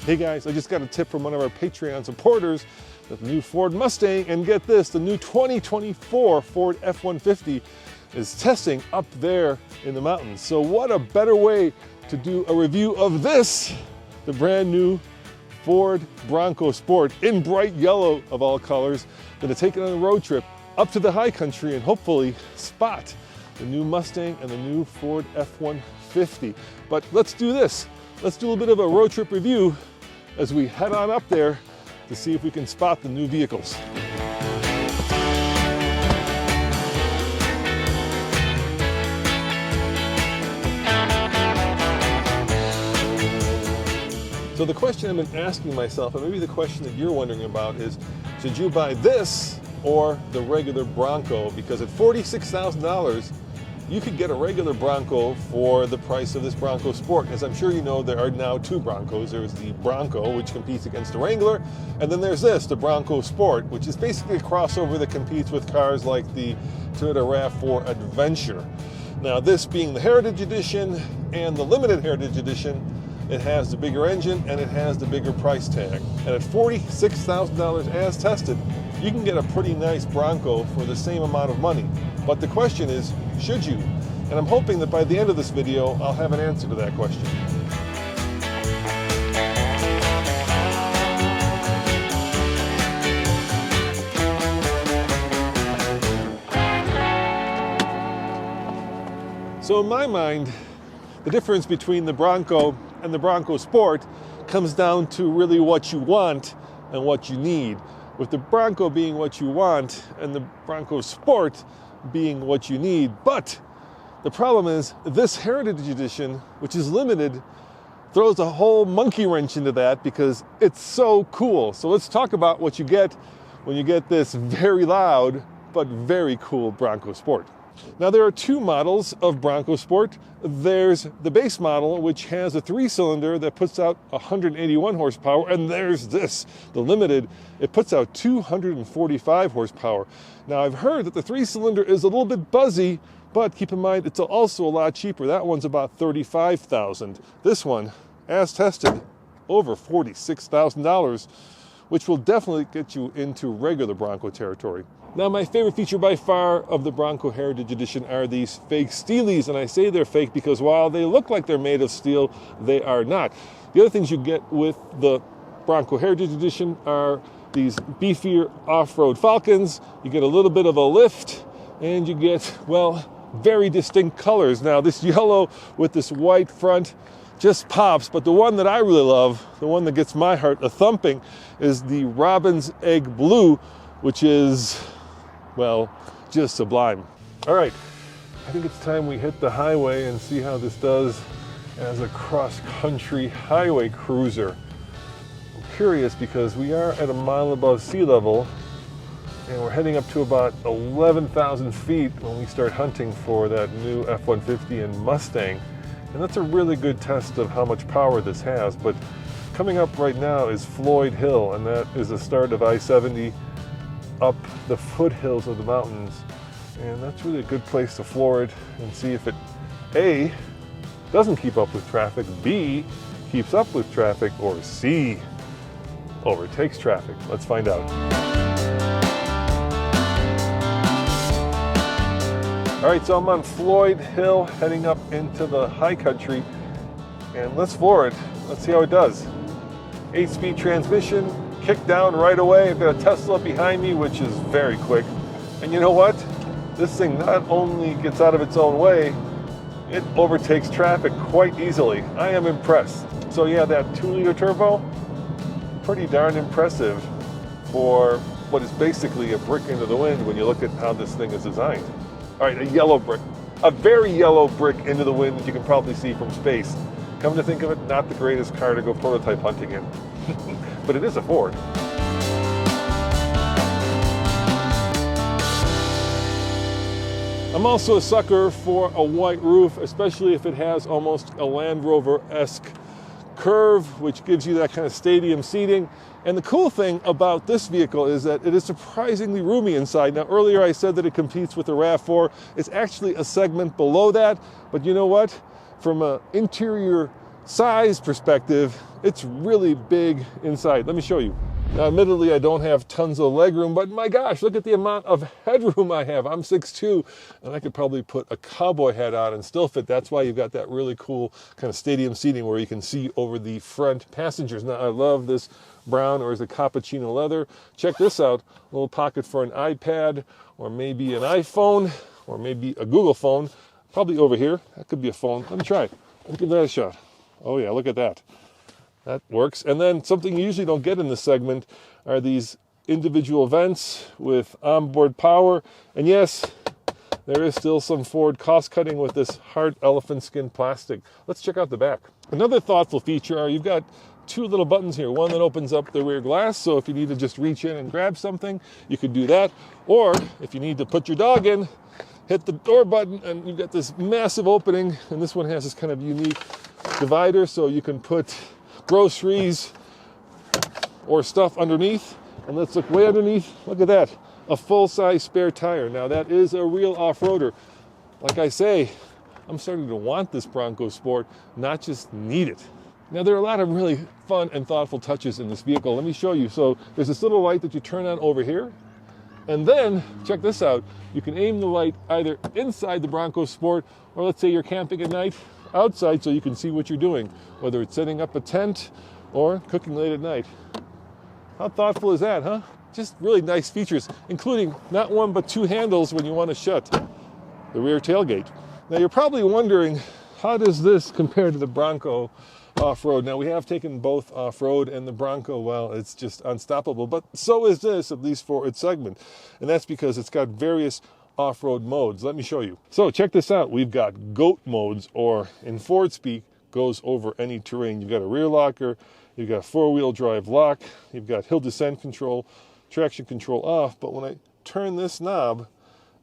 Hey guys, I just got a tip from one of our Patreon supporters that the new Ford Mustang, and get this, the new 2024 Ford F-150 is testing up there in the mountains. So what a better way to do a review of this, the brand new Ford Bronco Sport in bright yellow of all colors, than to take it on a road trip up to the high country and hopefully spot the new Mustang and the new Ford F-150. But let's do this. Let's do a little bit of a road trip review as we head on up there to see if we can spot the new vehicles. So the question I've been asking myself, and maybe the question that you're wondering about, is should you buy this or the regular Bronco? Because at $46,000, you could get a regular Bronco for the price of this Bronco Sport. As I'm sure you know, there are now two Broncos. There's the Bronco, which competes against the Wrangler, and then there's this, the Bronco Sport, which is basically a crossover that competes with cars like the Toyota RAV4 Adventure. Now, this being the Heritage Edition and the Limited Heritage Edition, it has the bigger engine and it has the bigger price tag. And at $46,000 as tested, you can get a pretty nice Bronco for the same amount of money. But the question is, should you? And I'm hoping that by the end of this video, I'll have an answer to that question. So in my mind, the difference between the Bronco and the Bronco Sport comes down to really what you want and what you need. With the Bronco being what you want and the Bronco Sport being what you need. But the problem is this Heritage Edition, which is limited, throws a whole monkey wrench into that because it's so cool. So let's talk about what you get when you get this very loud but very cool Bronco Sport. Now, there are two models of Bronco Sport. There's the base model, which has a 3-cylinder that puts out 181 horsepower, and there's this, the Limited. It puts out 245 horsepower. Now, I've heard that the 3-cylinder is a little bit buzzy, but keep in mind, it's also a lot cheaper. That one's about $35,000. This one, as tested, over $46,000, which will definitely get you into regular Bronco territory. Now, my favorite feature by far of the Bronco Heritage Edition are these fake steelies, and I say they're fake because while they look like they're made of steel, they are not. The other things you get with the Bronco Heritage Edition are these beefier off-road Falcons. You get a little bit of a lift, and you get, well, very distinct colors. Now, this yellow with this white front just pops, but the one that I really love, the one that gets my heart a-thumping, is the Robin's Egg Blue, which is, well, just sublime. All right, I think it's time we hit the highway and see how this does as a cross-country highway cruiser. I'm curious because we are at a mile above sea level and we're heading up to about 11,000 feet when we start hunting for that new F-150 and Mustang. And that's a really good test of how much power this has. But coming up right now is Floyd Hill, and that is the start of I-70 up the foothills of the mountains. And that's really a good place to floor it and see if it, A, doesn't keep up with traffic, B, keeps up with traffic, or C, overtakes traffic. Let's find out. All right, so I'm on Floyd Hill heading up into the high country, and let's floor it. Let's see how it does. 8-speed transmission, kick down right away. I've got a Tesla behind me, which is very quick. And you know what? This thing not only gets out of its own way, it overtakes traffic quite easily. I am impressed. So yeah, that 2-liter turbo, pretty darn impressive for what is basically a brick into the wind when you look at how this thing is designed. All right, a yellow brick, a very yellow brick into the wind that you can probably see from space. Come to think of it, not the greatest car to go prototype hunting in, but it is a Ford. I'm also a sucker for a white roof, especially if it has almost a Land Rover-esque curve, which gives you that kind of stadium seating. And the cool thing about this vehicle is that it is surprisingly roomy inside. Now, earlier I said that it competes with the RAV4. It's actually a segment below that, but you know what? From an interior size perspective, it's really big inside. Let me show you. Now, admittedly, I don't have tons of legroom, but my gosh, look at the amount of headroom I have. I'm 6'2", and I could probably put a cowboy hat on and still fit. That's why you've got that really cool kind of stadium seating where you can see over the front passengers. Now, I love this brown, or is it cappuccino leather? Check this out, a little pocket for an iPad, or maybe an iPhone, or maybe a Google phone. Probably over here. That could be a phone. Let me try it. Let's give that a shot. Oh yeah, look at that. That works. And then something you usually don't get in this segment are these individual vents with onboard power. And yes, there is still some Ford cost cutting with this hard elephant skin plastic. Let's check out the back. Another thoughtful feature are you've got two little buttons here. One that opens up the rear glass, so if you need to just reach in and grab something, you could do that. Or if you need to put your dog in, hit the door button and you've got this massive opening. And this one has this kind of unique divider, so you can put groceries or stuff underneath. And let's look way underneath. Look at that, a full-size spare tire. Now that is a real off-roader. Like I say, I'm starting to want this Bronco Sport, not just need it. Now there are a lot of really fun and thoughtful touches in this vehicle. Let me show you. So there's this little light that you turn on over here. And then, check this out, you can aim the light either inside the Bronco Sport, or let's say you're camping at night, outside, so you can see what you're doing, whether it's setting up a tent or cooking late at night. How thoughtful is that, huh? Just really nice features, including not one but two handles when you want to shut the rear tailgate. Now you're probably wondering, how does this compare to the Bronco off-road? Now we have taken both off-road, and the Bronco, well, it's just unstoppable, but so is this, at least for its segment. And that's because it's got various off-road modes. Let me show you. So check this out. We've got GOAT modes, or in Ford speak, goes over any terrain. You've got a rear locker, you've got four-wheel drive lock, you've got hill descent control, traction control off, but when I turn this knob,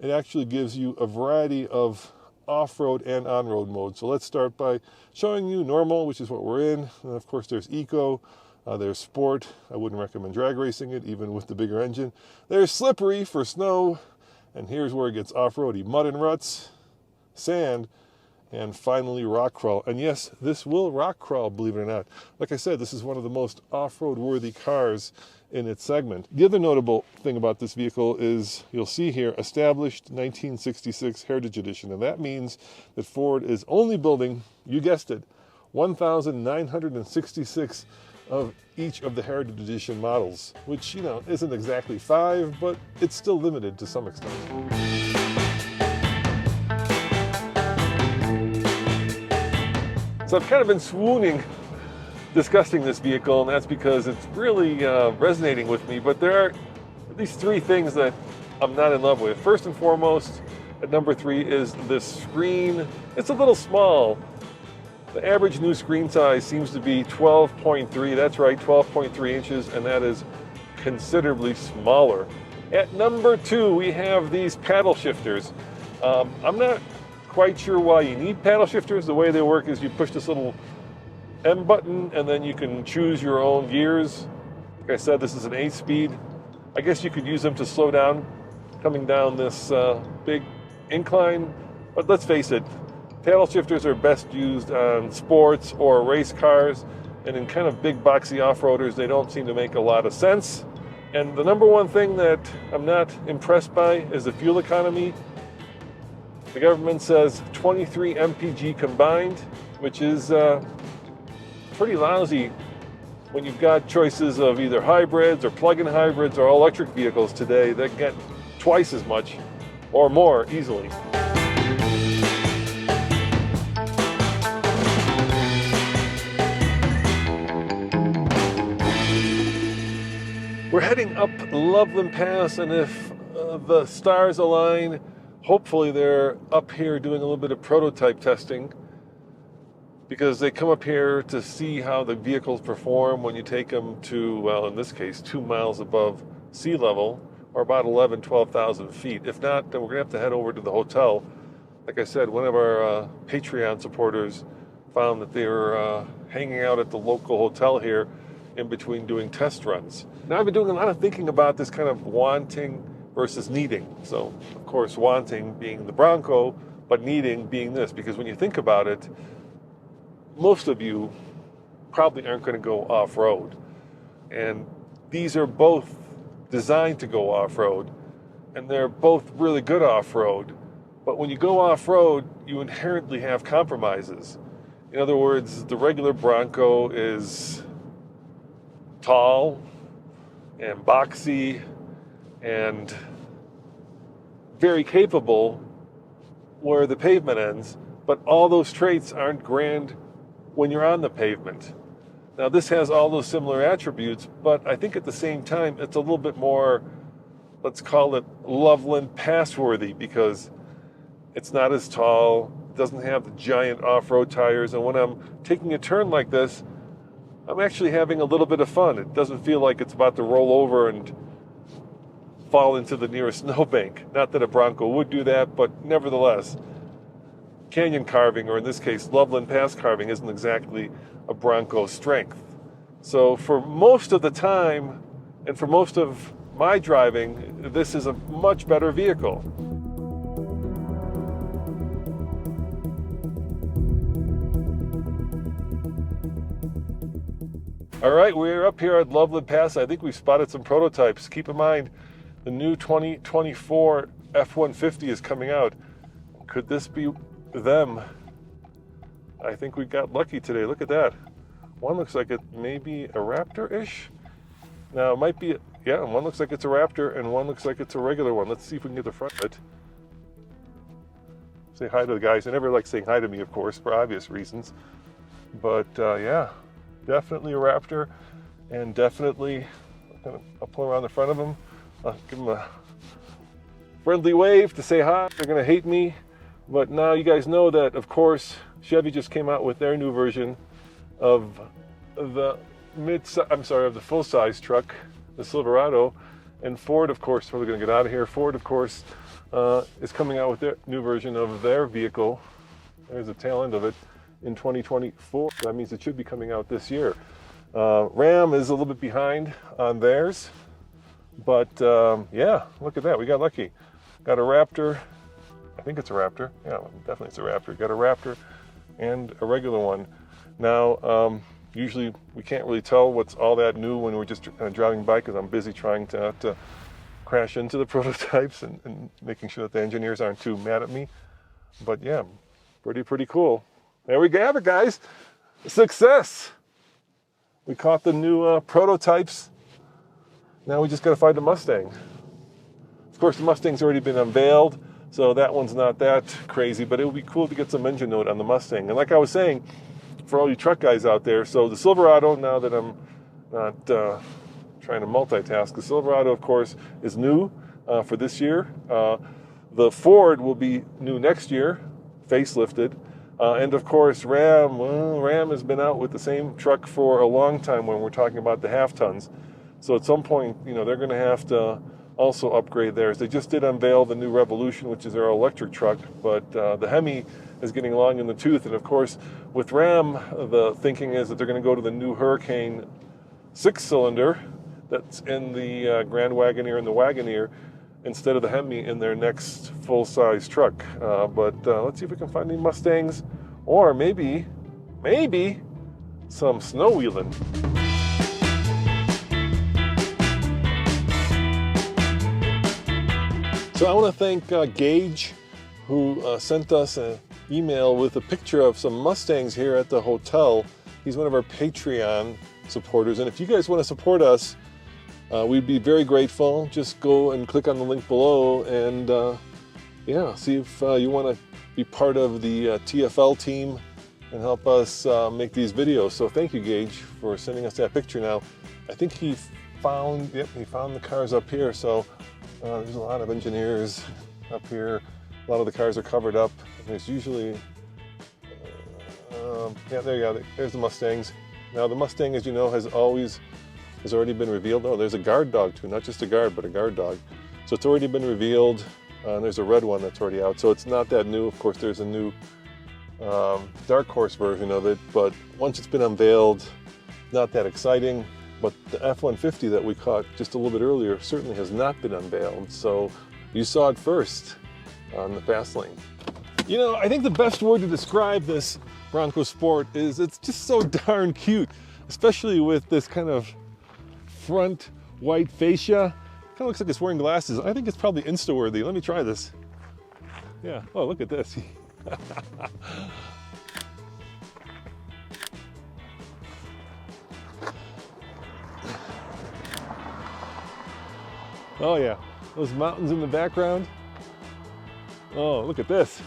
it actually gives you a variety of off-road and on-road mode. So let's start by showing you normal, which is what we're in. And of course there's eco, there's sport. I wouldn't recommend drag racing it, even with the bigger engine. There's slippery for snow, and here's where it gets off-roady: mud and ruts, sand, and finally rock crawl. And yes, this will rock crawl, believe it or not. Like I said, this is one of the most off-road worthy cars in its segment. The other notable thing about this vehicle is you'll see here, established 1966 Heritage Edition. And that means that Ford is only building, you guessed it, 1,966 of each of the Heritage Edition models, which, you know, isn't exactly 5, but it's still limited to some extent. So I've kind of been swooning discussing this vehicle, and that's because it's really resonating with me. But there are at least three things that I'm not in love with. First and foremost, at number 3 is this screen. It's a little small. The average new screen size seems to be 12.3. That's right, 12.3 inches, and that is considerably smaller. At number 2, we have these paddle shifters. I'm not quite sure why you need paddle shifters. The way they work is you push this little M button and then you can choose your own gears. Like I said, this is an 8-speed. I guess you could use them to slow down coming down this big incline. But let's face it, paddle shifters are best used on sports or race cars, and in kind of big boxy off-roaders, they don't seem to make a lot of sense. And the number one thing that I'm not impressed by is the fuel economy. The government says 23 mpg combined, which is pretty lousy when you've got choices of either hybrids or plug-in hybrids or all-electric vehicles today that get twice as much or more easily. We're heading up Loveland Pass, and if the stars align, hopefully they're up here doing a little bit of prototype testing, because they come up here to see how the vehicles perform when you take them to, well, in this case, 2 miles above sea level, or about 12,000 feet. If not, then we're going to have to head over to the hotel. Like I said, one of our Patreon supporters found that they were hanging out at the local hotel here in between doing test runs. Now, I've been doing a lot of thinking about this kind of wanting versus needing. So, of course, wanting being the Bronco, but needing being this. Because when you think about it, most of you probably aren't going to go off-road. And these are both designed to go off-road, and they're both really good off-road. But when you go off-road, you inherently have compromises. In other words, the regular Bronco is tall and boxy and very capable where the pavement ends, but all those traits aren't grand when you're on the pavement. Now, this has all those similar attributes, but I think at the same time, it's a little bit more, let's call it Loveland pass-worthy, because it's not as tall, doesn't have the giant off-road tires, and when I'm taking a turn like this, I'm actually having a little bit of fun. It doesn't feel like it's about to roll over and fall into the nearest snowbank. Not that a Bronco would do that, but nevertheless, canyon carving, or in this case, Loveland Pass carving, isn't exactly a Bronco strength. So for most of the time, and for most of my driving, this is a much better vehicle. All right, we're up here at Loveland Pass. I think we've spotted some prototypes. Keep in mind, the new 2024 F-150 is coming out. Could this be them? I think we got lucky today. Look at that. One looks like it may be a Raptor-ish. Now, it might be, yeah, one looks like it's a Raptor, and one looks like it's a regular one. Let's see if we can get the front of it. Say hi to the guys. They never like saying hi to me, of course, for obvious reasons. But, yeah. Definitely a Raptor, and definitely, I'll pull around the front of them. I'll give them a friendly wave to say hi. They're going to hate me, but now you guys know that, of course, Chevy just came out with their new version of the of the full-size truck, the Silverado, and Ford, of course, we're going to get out of here. Ford, of course, is coming out with their new version of their vehicle. There's the tail end of it. In 2024. That means it should be coming out this year. Ram is a little bit behind on theirs, but yeah, look at that. We got lucky. Got a Raptor. I think it's a Raptor. Yeah, definitely it's a Raptor. Got a Raptor and a regular one. Now, usually we can't really tell what's all that new when we're just driving by, because I'm busy trying to not to crash into the prototypes and making sure that the engineers aren't too mad at me. But yeah, pretty cool. There we have it, guys. Success. We caught the new prototypes. Now we just got to find the Mustang. Of course, the Mustang's already been unveiled, so that one's not that crazy, but it would be cool to get some engine note on the Mustang. And like I was saying, for all you truck guys out there, so the Silverado, now that I'm not trying to multitask, the Silverado, of course, is new for this year. The Ford will be new next year, facelifted. And of course, Ram has been out with the same truck for a long time when we're talking about the half tons. So at some point, they're going to have to also upgrade theirs. They just did unveil the new Revolution, which is their electric truck, but the Hemi is getting long in the tooth. And of course, with Ram, the thinking is that they're going to go to the new Hurricane 6-cylinder that's in the Grand Wagoneer and the Wagoneer, instead of the Hemi in their next full-size truck. But let's see if we can find any Mustangs, or maybe some snow wheeling. So I want to thank Gage, who sent us an email with a picture of some Mustangs here at the hotel. He's one of our Patreon supporters, and if you guys want to support us, we'd be very grateful. Just go and click on the link below and see if you want to be part of the TFL team and help us make these videos. So thank you, Gage, for sending us that picture. Now, I think he found the cars up here. So there's a lot of engineers up here. A lot of the cars are covered up. There's usually, there you go. There's the Mustangs. Now the Mustang, as you know, has already been revealed. Oh, there's a guard dog too, not just a guard, but a guard dog. So it's already been revealed. And there's a red one that's already out. So it's not that new. Of course, there's a new dark horse version of it, but once it's been unveiled, not that exciting. But the F-150 that we caught just a little bit earlier certainly has not been unveiled. So you saw it first on the fast lane. I think the best word to describe this Bronco Sport is it's just so darn cute, especially with this kind of front white fascia. Kind of looks like it's wearing glasses. I think it's probably Insta-worthy. Let me try this. Yeah, oh, look at this. Oh yeah, those mountains in the background. Oh, look at this.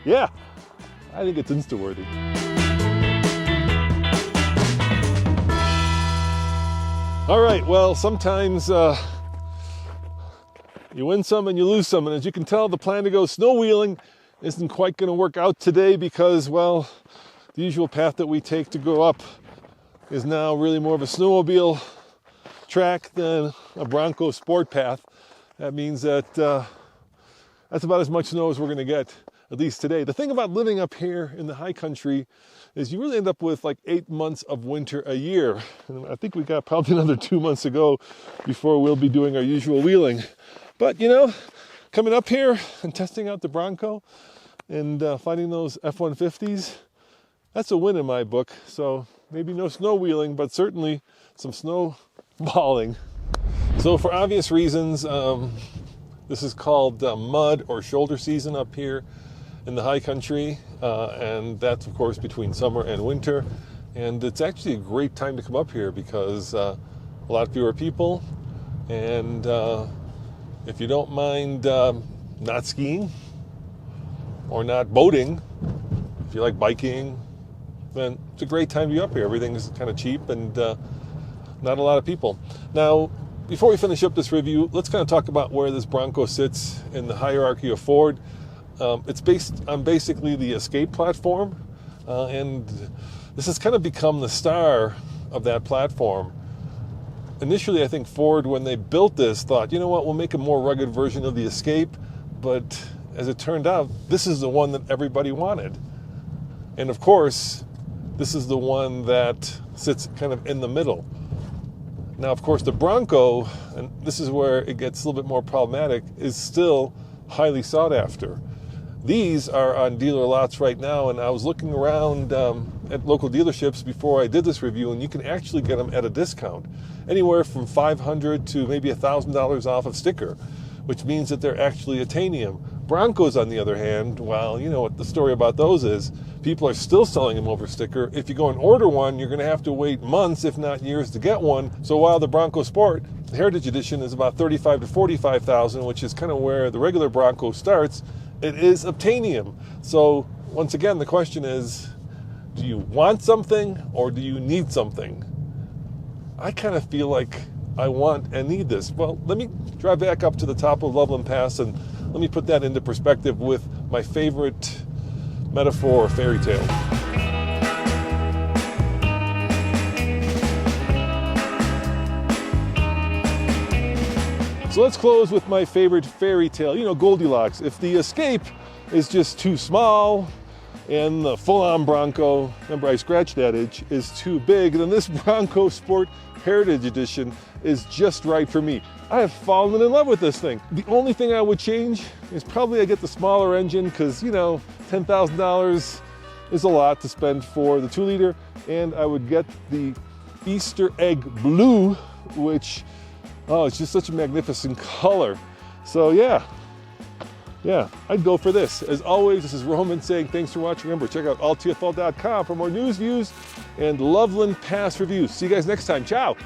Yeah, I think it's Insta-worthy. All right, well, sometimes you win some and you lose some, and as you can tell, the plan to go snow wheeling isn't quite going to work out today because, well, the usual path that we take to go up is now really more of a snowmobile track than a Bronco Sport path. That means that that's about as much snow as we're going to get, at least today. The thing about living up here in the high country is you really end up with like 8 months of winter a year. And I think we got probably another 2 months to go before we'll be doing our usual wheeling. But you know, coming up here and testing out the Bronco and finding those F-150s, that's a win in my book. So maybe no snow wheeling, but certainly some snow balling. So for obvious reasons, this is called mud or shoulder season up here in the high country, and that's of course between summer and winter. And it's actually a great time to come up here because a lot fewer people, and if you don't mind not skiing or not boating, if you like biking, then it's a great time to be up here. Everything's kind of cheap and not a lot of people. Now, before we finish up this review, let's kind of talk about where this Bronco sits in the hierarchy of Ford. It's based on basically the Escape platform, and this has kind of become the star of that platform. Initially, I think Ford, when they built this, thought, you know what, we'll make a more rugged version of the Escape, but as it turned out, this is the one that everybody wanted. And of course, this is the one that sits kind of in the middle. Now, of course, the Bronco, and this is where it gets a little bit more problematic, is still highly sought after. These are on dealer lots right now, and I was looking around at local dealerships before I did this review, and you can actually get them at a discount, anywhere from $500 to maybe $1,000 off of sticker, which means that they're actually titanium. Broncos, on the other hand, well, you know what the story about those is. People are still selling them over sticker. If you go and order one, you're going to have to wait months, if not years, to get one. So while the Bronco Sport Heritage Edition is about $35,000 to $45,000, which is kind of where the regular Bronco starts, it is obtainium. So once again, the question is, do you want something or do you need something? I kind of feel like I want and need this. Well, let me drive back up to the top of Loveland Pass and let me put that into perspective with my favorite metaphor or fairy tale. So let's close with my favorite fairy tale, you know, Goldilocks. If the Escape is just too small and the full-on Bronco, remember I scratched that itch, is too big, then this Bronco Sport Heritage Edition is just right for me. I have fallen in love with this thing. The only thing I would change is probably I get the smaller engine because, you know, $10,000 is a lot to spend for the 2-liter, and I would get the Easter egg blue, which, oh, it's just such a magnificent color. So yeah, I'd go for this. As always, this is Roman saying thanks for watching. Remember, check out alltfl.com for more news, views, and Loveland Pass reviews. See you guys next time. Ciao.